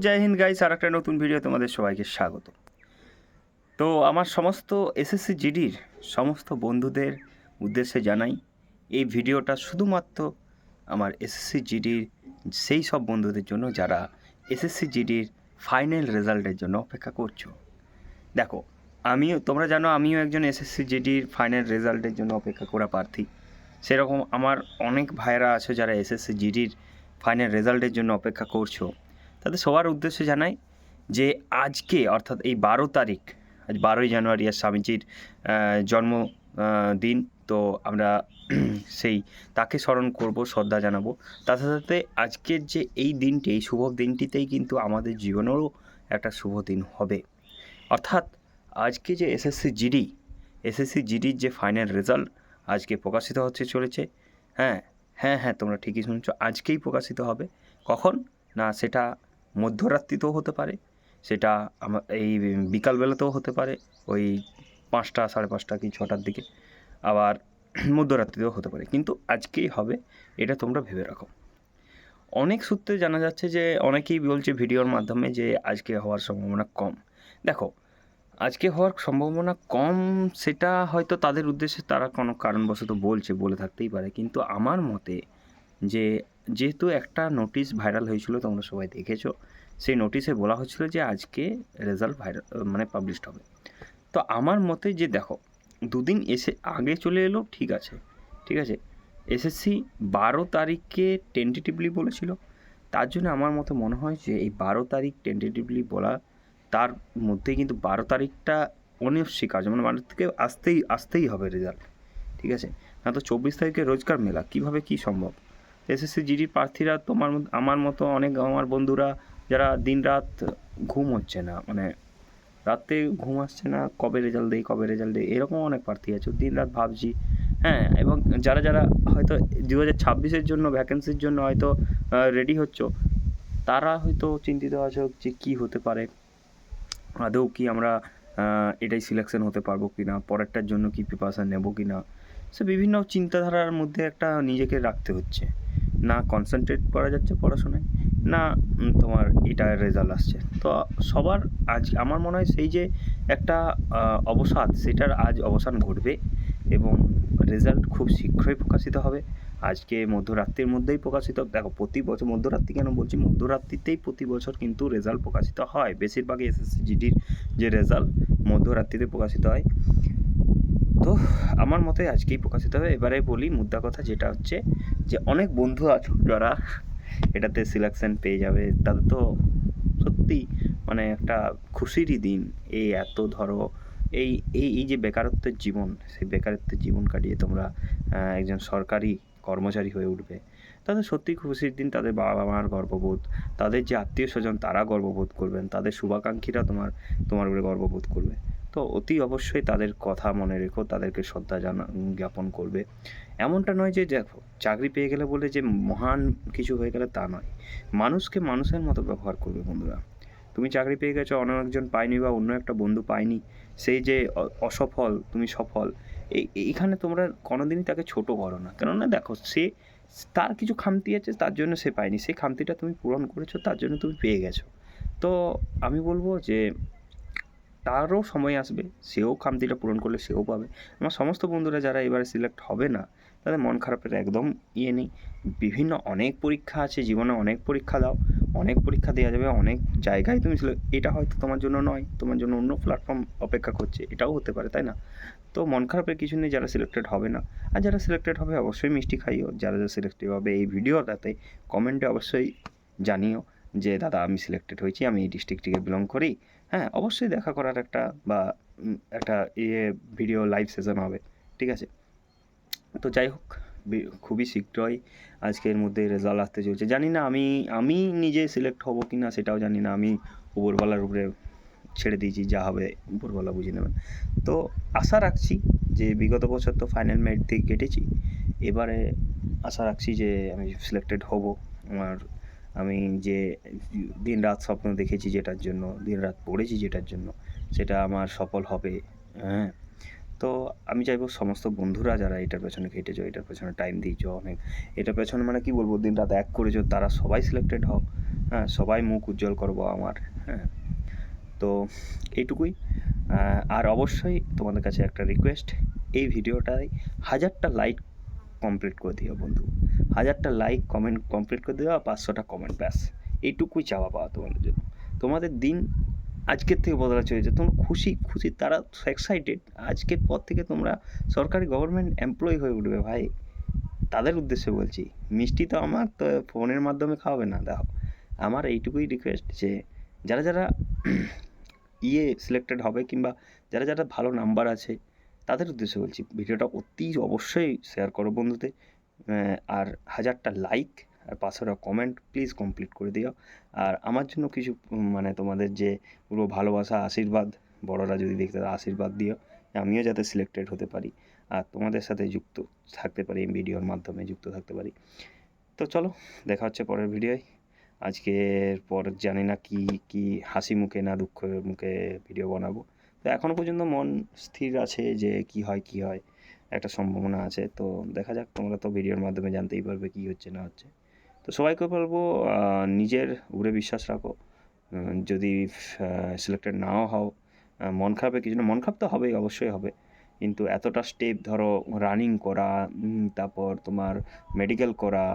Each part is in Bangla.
জয় হিন্দ গাইস, আর একটা নতুন ভিডিও তোমাদের সবাইকে স্বাগত। তো আমার সমস্ত এসএসসি জিডির সমস্ত বন্ধুদের উদ্দেশ্যে জানাই, এই ভিডিওটা শুধুমাত্র আমার এসএসসি জিডির সেই সব বন্ধুদের জন্য যারা এসএসসি জিডির ফাইনাল রেজাল্টের জন্য অপেক্ষা করছো। দেখো, তোমরা জানো আমিও একজন এসএসসি জিডির ফাইনাল রেজাল্টের জন্য অপেক্ষা করা প্রার্থী। সেরকম আমার অনেক ভাইয়েরা আছে যারা এসএসসি জিডির ফাইনাল রেজাল্টের জন্য অপেক্ষা করছো। তাদের সবার উদ্দেশ্যে জানাই যে আজকে অর্থাৎ এই 12 তারিখ, আজ 12ই জানুয়ারি আর স্বামীজির জন্ম দিন। তো আমরা সেই তাকে স্মরণ করব, শ্রদ্ধা জানাবো। তার সাথে সাথে আজকের যে এই দিনটি, এই শুভ দিনটিতেই কিন্তু আমাদের জীবনেরও একটা শুভ দিন হবে। অর্থাৎ আজকে যে এসএসসি জিডির যে ফাইনাল রেজাল্ট আজকে প্রকাশিত হচ্ছে চলেছে। হ্যাঁ, তোমরা ঠিকই শুনছো, আজকেই প্রকাশিত হবে। কখন না, সেটা মধ্যরাত্রিতেও হতে পারে, সেটা এই বিকালবেলাতেও হতে পারে, ওই 5টা, 5:30 কি 6টার দিকে, আবার মধ্যরাত্রিতেও হতে পারে, কিন্তু আজকেই হবে, এটা তোমরা ভেবে রাখো। অনেক সূত্রে জানা যাচ্ছে যে অনেকেই বলছে ভিডিওর মাধ্যমে যে আজকে হওয়ার সম্ভাবনা কম। দেখো, আজকে হওয়ার সম্ভাবনা কম, সেটা হয়তো তাদের উদ্দেশ্যে তারা কোনো কারণবশত বলে থাকতেই পারে, কিন্তু আমার মতে যেহেতু একটা নোটিশ ভাইরাল হয়েছিল, তোমরা সবাই দেখেছো, সেই নোটিশে বলা হচ্ছিল যে আজকে রেজাল্ট পাবলিশড হবে। তো আমার মতে যে দেখো, দুদিন আগে চলে এলো, ঠিক আছে, এসএসসি 12 তারিখে টেন্টেটিভলি বলেছিল। তার জন্য আমার মতে মনে হয় যে এই 12 তারিখ টেন্টেটিভলি বলা, তার মধ্যে কিন্তু 12 তারিখটা অনস্বীকার্য, মানে 12 থেকে আসতেই হবে রেজাল্ট, ঠিক আছে। না তো 24 তারিখে রোজকার মেলা, কীভাবে কী সম্ভব? এসএসসি জিডি প্রার্থীরা আমার মতো অনেক আমার বন্ধুরা যারা দিনরাত ঘুম হচ্ছে না, মানে রাতে ঘুম আসছে না, কবে রেজাল্ট দেয়, এরকম অনেক প্রার্থী আছে, দিনরাত ভাবছি। হ্যাঁ, এবং যারা হয়তো 2026-এর জন্য ভ্যাকেন্সির জন্য হয়তো রেডি হচ্ছ, তারা হয়তো চিন্তিত আছো যে কী হতে পারে, আদৌ কি আমরা এটাই সিলেকশন হতে পারবো কি না, পরেরটার জন্য কি প্রিপারেশান নেবো কি না। সে বিভিন্ন চিন্তাধারার মধ্যে একটা নিজেকে রাখতে হচ্ছে, না কনসেন্ট্রেট করা যাচ্ছে পড়াশোনায়, না তোমার এটার রেজাল্ট আসছে। তো সবার আজ আমার মনে হয় সেই যে একটা অবসাদ, সেটার আজ অবসান ঘটবে এবং রেজাল্ট খুব শীঘ্রই প্রকাশিত হবে। আজকে মধ্যরাত্রির মধ্যেই প্রকাশিত। দেখো, প্রতি বছর মধ্যরাত্রি কেন বলছি, মধ্যরাত্রিতেই প্রতি বছর কিন্তু রেজাল্ট প্রকাশিত হয়। বেশিরভাগই এসএসসি জিডির যে রেজাল্ট মধ্যরাত্রিতে প্রকাশিত হয়। তো আমার মতে আজকেই প্রকাশিত হবে। এবারে বলি মুদ্রা কথা, যেটা হচ্ছে যে অনেক বন্ধু আছে যারা এটাতে সিলেকশন পেয়ে যাবে, তাদের তো সত্যি মানে একটা খুশিরই দিন। এই এত ধরো এই এই এই যে বেকারত্বের জীবন, সেই বেকারত্বের জীবন কাটিয়ে তোমরা একজন সরকারি কর্মচারী হয়ে উঠবে, তাদের সত্যিই খুশির দিন। তাদের বাবা মার গর্ববোধ, তাদের যে আত্মীয় স্বজন তারা গর্ববোধ করবেন, তাদের শুভাকাঙ্ক্ষীরা তোমার উপরে গর্ববোধ করবে। তো অতি অবশ্যই তাদের কথা মনে রেখো, তাদেরকে শ্রদ্ধা জ্ঞাপন করবে। এমনটা নয় যে দেখো, চাকরি পেয়ে গেলে বলে যে মহান কিছু হয়ে গেলে তা নয়, মানুষকে মানুষের মতো ব্যবহার করবে বন্ধুরা। তুমি চাকরি পেয়ে গেছো, অন্য একজন পায়নি বা অন্য একটা বন্ধু পায়নি, সেই যে অসফল, তুমি সফল, এইখানে তোমরা কোনোদিনই তাকে ছোট করো না। কেননা দেখো, তার কিছু খামতি আছে, তার জন্য সে পায়নি, সেই খামতিটা তুমি পূরণ করেছো, তার জন্য তুমি পেয়ে গেছো। তো আমি বলবো যে তারও সময় আসবে, সেও খামতিটা পূরণ করলে সেও পাবে। আমার সমস্ত বন্ধুরা যারা এবারে সিলেক্ট হবে না, তাদের মন খারাপের একদম নেই। অনেক পরীক্ষা আছে জীবনে, অনেক পরীক্ষা দাও, অনেক পরীক্ষা দেওয়া যাবে, অনেক জায়গায় তুমি এটা হয়তো তোমার জন্য নয়, তোমার জন্য অন্য প্ল্যাটফর্ম অপেক্ষা করছে, এটাও হতে পারে, তাই না? তো মন খারাপের কিছু নেই যারা সিলেক্টেড হবে না। আর যারা সিলেক্টেড হবে অবশ্যই মিষ্টি খাইও। যারা সিলেক্টেড হবে এই ভিডিওটাতে কমেন্টে অবশ্যই জানিও যে দাদা আমি সিলেক্টেড হয়েছি, আমি এই ডিস্ট্রিক্ট থেকে বিলং করি। হ্যাঁ, অবশ্যই দেখা করার একটা একটা ভিডিও লাইভ সেশন হবে, ঠিক আছে? তো যাই হোক, খুবই শীঘ্রই আজকের মধ্যে রেজাল্ট আসতে চলছে। জানি না আমি নিজে সিলেক্ট হব কি না, সেটাও জানি না। আমি উপরওয়ালার উপরে ছেড়ে দিয়েছি, যা হবে উপরওয়ালা বুঝে নেবেন। তো আশা রাখছি যে বিগত বছর তো ফাইনাল মেরিট দিয়ে কেটেছি, এবারে আশা রাখছি যে আমি সিলেক্টেড হব। আমি যে দিনরাত স্বপ্ন দেখেছি যেটার জন্য, দিনরাত পড়েছি যেটার জন্য, সেটা আমার সফল হবে। হ্যাঁ, তো আমি চাইবো সমস্ত বন্ধুরা যারা এটার পেছনে খেটেছো, এটার পেছনে টাইম দিয়েছো অনেক, এটার পেছনে মানে কি বলবো, দিন রাত এক করেছো, তারা সবাই সিলেক্টেড হোক। হ্যাঁ, সবাই মুখ উজ্জ্বল করবো আমার। হ্যাঁ, তো এইটুকুই। আর অবশ্যই তোমাদের কাছে একটা রিকোয়েস্ট, এই ভিডিওটায় 1000টা লাইক কমপ্লিট করে দিও বন্ধু। 1000টা লাইক কমেন্ট কমপ্লিট করে দিও, আর 500টা কমেন্ট, ব্যাস এইটুকুই চাওয়া পাওয়া তোমাদের জন্য। তোমাদের দিন আজকের থেকে বদলা চলেছে, তোমরা খুশি খুশি, তারা এক্সাইটেড। আজকের পর থেকে তোমরা সরকারি গভর্নমেন্ট এমপ্লয়ি হয়ে উঠবে ভাই, তাদের উদ্দেশ্যে বলছি। মিষ্টি তো আমার তো ফোনের মাধ্যমে খাওয়াবে না। দেখো, আমার এইটুকুই রিকোয়েস্ট যে যারা যারা সিলেক্টেড হবে, কিংবা যারা যারা ভালো নাম্বার আছে, তাদের উদ্দেশ্যে বলছি, ভিডিওটা অতি অবশ্যই শেয়ার করো বন্ধুদের। আর 1000টা লাইক আর 500টা কমেন্ট প্লিজ কমপ্লিট করে দিও। আর আমার জন্য কিছু মানে তোমাদের যে পুরো ভালোবাসা, আশীর্বাদ, বড়রা যদি দেখতে আশীর্বাদ দিও, আমিও যাতে সিলেক্টেড হতে পারি আর তোমাদের সাথে যুক্ত থাকতে পারি, এই ভিডিওর মাধ্যমে যুক্ত থাকতে পারি। তো চলো, দেখা হচ্ছে পরের ভিডিওয়। আজকের পর জানি না কি হাসি মুখে না দুঃখের মুখে ভিডিও বানাবো। তো এখনও পর্যন্ত মন স্থির আছে যে কি হয় একটা সম্ভাবনা আছে। তো দেখা যাক, তোমরা তো ভিডিওর মাধ্যমে জানতেই পারবে কী হচ্ছে না হচ্ছে। তো সবাইকে বলবো, নিজের উপরে বিশ্বাস রাখো। যদি সিলেক্টেড নাও হও, মন খারাপে কিছু না, মন খারাপ তো হবেই, অবশ্যই হবে। কিন্তু এতটা স্টেপ ধরো, রানিং করা, তারপর তোমার মেডিকেল করা,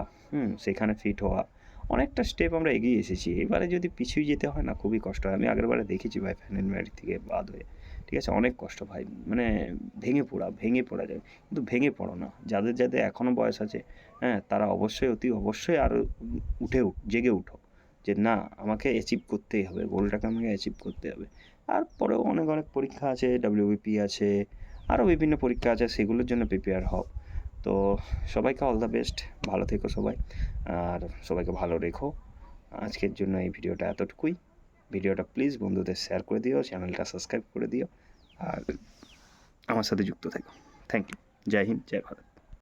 সেখানে ফিট হওয়া, অনেকটা স্টেপ আমরা এগিয়ে এসেছি। এবারে যদি পিছিয়ে যেতে হয় না, খুবই কষ্ট হয়। আমি আগেরবারে দেখেছি ভাই, ফাইনাল মেরিট থেকে বাদ হয়ে, ঠিক আছে, অনেক কষ্ট ভাই, মানে ভেঙে পড়া যায়। কিন্তু ভেঙে পড়ো না, যাদের যাদের এখনও বয়স আছে, হ্যাঁ, তারা অবশ্যই অবশ্যই আরও জেগে উঠো, যে না, আমাকে অ্যাচিভ করতেই হবে, গোলটাকে আমাকে অ্যাচিভ করতে হবে। আর পরেও অনেক পরীক্ষা আছে, WBP আছে, আরও বিভিন্ন পরীক্ষা আছে, সেগুলোর জন্য প্রিপেয়ার হও। তো সবাইকে অল দ্য বেস্ট, ভালো থেকো সবাই, আর সবাইকে ভালো রেখো। আজকের জন্য এই ভিডিওটা এতটুকুই। ভিডিওটা প্লিজ বন্ধুদের শেয়ার করে দিও, চ্যানেলটা সাবস্ক্রাইব করে দিও, আর আমার সাথে যুক্ত থেকো। Thank you. জয় হিন্দ, জয় ভারত।